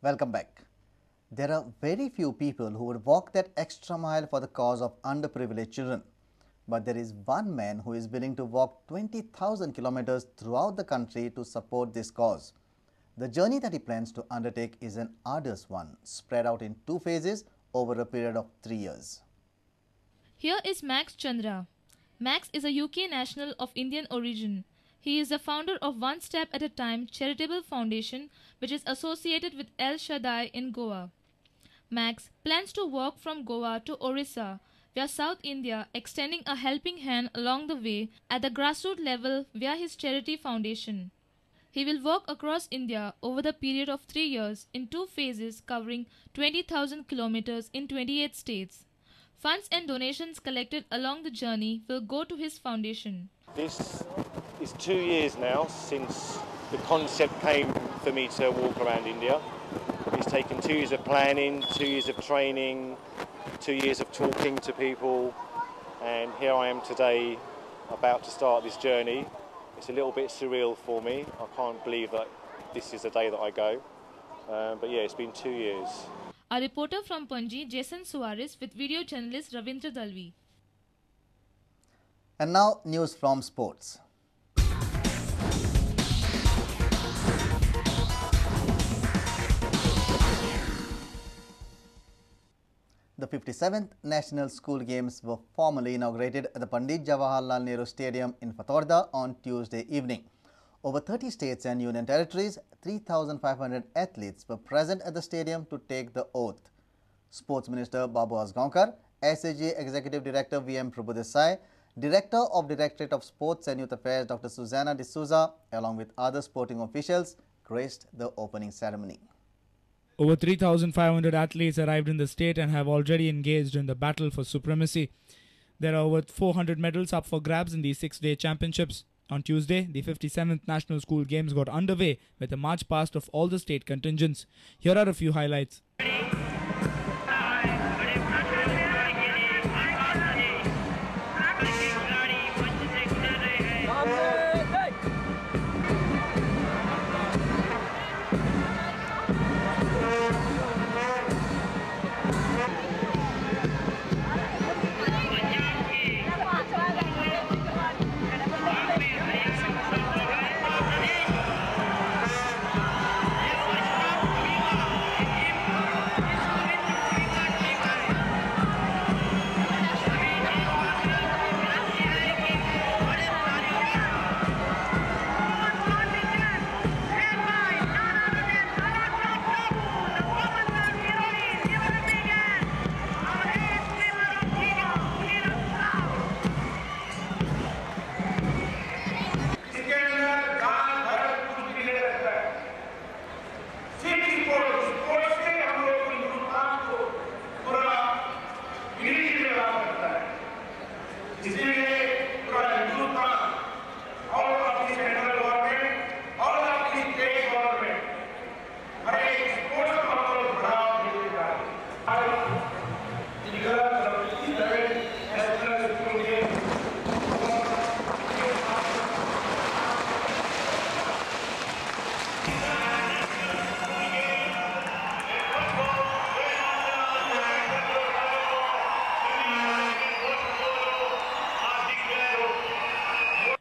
Welcome back. There are very few people who would walk that extra mile for the cause of underprivileged children. But there is one man who is willing to walk 20,000 kilometers throughout the country to support this cause. The journey that he plans to undertake is an arduous one, spread out in 2 phases over a period of 3 years. Here is Max Chandra. Max is a UK national of Indian origin. He is the founder of One Step at a Time charitable foundation which is associated with El Shaddai in Goa. Max plans to walk from Goa to Orissa via South India, extending a helping hand along the way at the grassroots level via his charity foundation. He will walk across India over the period of 3 years in 2 phases covering 20,000 kilometers in 28 states. Funds and donations collected along the journey will go to his foundation. This is 2 years now since the concept came for me to walk around India. It's taken 2 years of planning, 2 years of training, 2 years of talking to people, and here I am today about to start this journey. It's a little bit surreal for me. I can't believe that this is the day that I go. But yeah, it's been 2 years. A reporter from Panji, Jason Suarez, with video journalist Ravindra Dalvi. And now news from sports. The 57th National School Games were formally inaugurated at the Pandit Jawaharlal Nehru Stadium in Fatorda on Tuesday evening. Over 30 states and union territories, 3,500 athletes were present at the stadium to take the oath. Sports Minister Babu Asgaonkar, SAG Executive Director VM Prabhudesai, Director of Directorate of Sports and Youth Affairs Dr. Susanna D'Souza, along with other sporting officials, graced the opening ceremony. Over 3,500 athletes arrived in the state and have already engaged in the battle for supremacy. There are over 400 medals up for grabs in these 6-day championships. On Tuesday, the 57th National School Games got underway with a march past of all the state contingents. Here are a few highlights.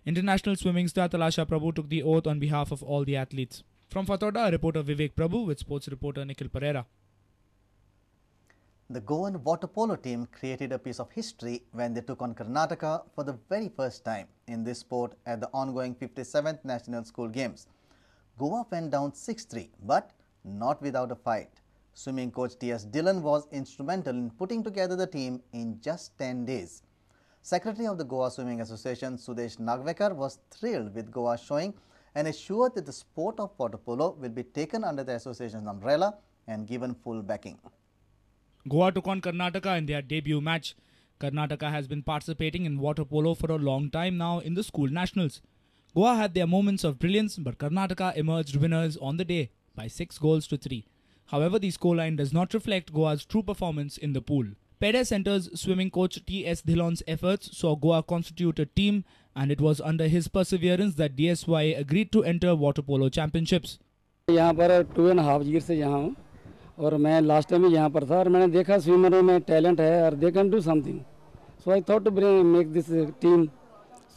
International swimming star Talasha Prabhu took the oath on behalf of all the athletes. From Fatorda, reporter Vivek Prabhu with sports reporter Nikhil Pereira. The Goan water polo team created a piece of history when they took on Karnataka for the very first time in this sport at the ongoing 57th National School Games. Goa went down 6-3, but not without a fight. Swimming coach T.S. Dillon was instrumental in putting together the team in just 10 days. Secretary of the Goa Swimming Association Sudesh Nagvekar was thrilled with Goa's showing and assured that the sport of water polo will be taken under the association's umbrella and given full backing. Goa took on Karnataka in their debut match. Karnataka has been participating in water polo for a long time now in the school nationals. Goa had their moments of brilliance, but Karnataka emerged winners on the day by 6-3. However, the scoreline does not reflect Goa's true performance in the pool. Pede Centre's swimming coach T.S. Dhillon's efforts saw Goa constitute a team, and it was under his perseverance that DSY agreed to enter water polo championships. यहाँ पर 2.5 years से यहाँ हूँ और मैं last time भी यहाँ पर था और मैंने देखा स्विमरों में टैलेंट है और they can do something, so I thought to make this team.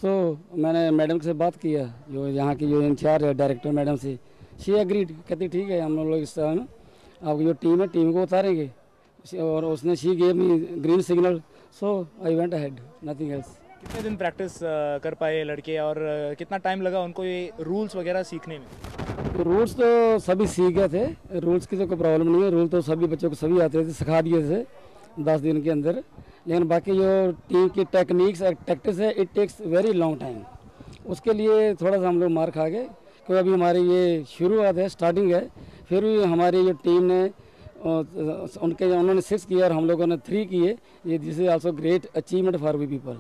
So मैंने मैडम से बात किया, जो यहाँ की जो इंचार्ज है डायरेक्टर मैडम से, शी एग्रीड, कहती ठीक है हम लोग इस तरह आपकी जो टीम है टीम को उतारेंगे, और उसने she gave me green signal, so I went ahead, nothing else. कितने दिन प्रैक्टिस कर पाए लड़के और कितना टाइम लगा उनको ये रूल्स वगैरह सीखने में? रूल्स तो सभी सीख गए थे, रूल्स की तो कोई प्रॉब्लम नहीं है, रूल तो सभी बच्चों को सभी आते थे, सिखा दिए थे 10 दिन के अंदर। लेकिन बाकी जो टीम की टेक्निक्स और टैक्टिक्स है, it takes very long time, उसके लिए थोड़ा सा हम लोग मार खा गए, क्योंकि अभी हमारी ये शुरुआत है, स्टार्टिंग है। फिर भी हमारी जो टीम ने उन्होंने 6 किया और हम लोगों ने 3 किए, ये this is also great achievement for we people.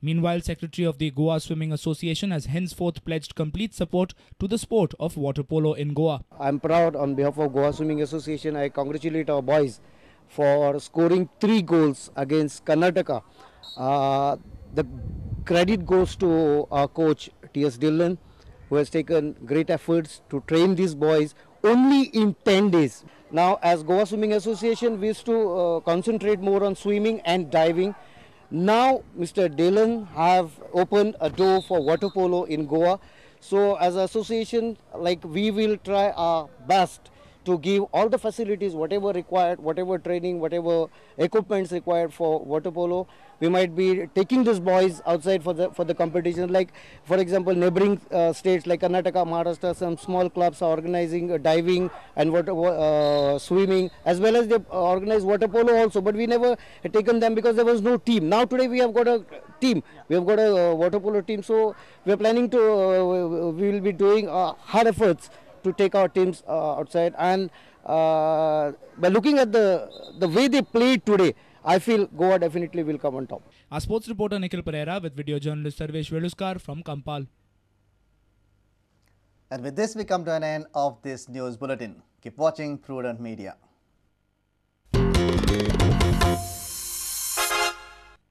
Meanwhile, Secretary of the Goa Swimming Association has henceforth pledged complete support to the sport of water polo in Goa. I'm proud on behalf of Goa Swimming Association. I congratulate our boys for scoring 3 goals against Karnataka. The credit goes to our coach T.S. Dillon, who has taken great efforts to train these boys only in 10 days. Now, as Goa Swimming Association, we used to concentrate more on swimming and diving. Now Mr. Dillon have opened a door for water polo in Goa. So as an association, like, we will try our best to give all the facilities, whatever required, whatever training, whatever equipments required for water polo. We might be taking these boys outside for the competition. Like, for example, neighboring states like Karnataka, Maharashtra, some small clubs are organizing diving and swimming, as well as they organize water polo also. But we never had taken them because there was no team. Now today we have got a team. We have got a water polo team. So we are planning to, we will be doing hard efforts to take our teams outside, and by looking at the way they played today, I feel Goa definitely will come on top. Our sports reporter Nikhil Pereira with video journalist Sarvesh Veluskar from Kampal. And with this, we come to an end of this news bulletin. Keep watching Prudent Media.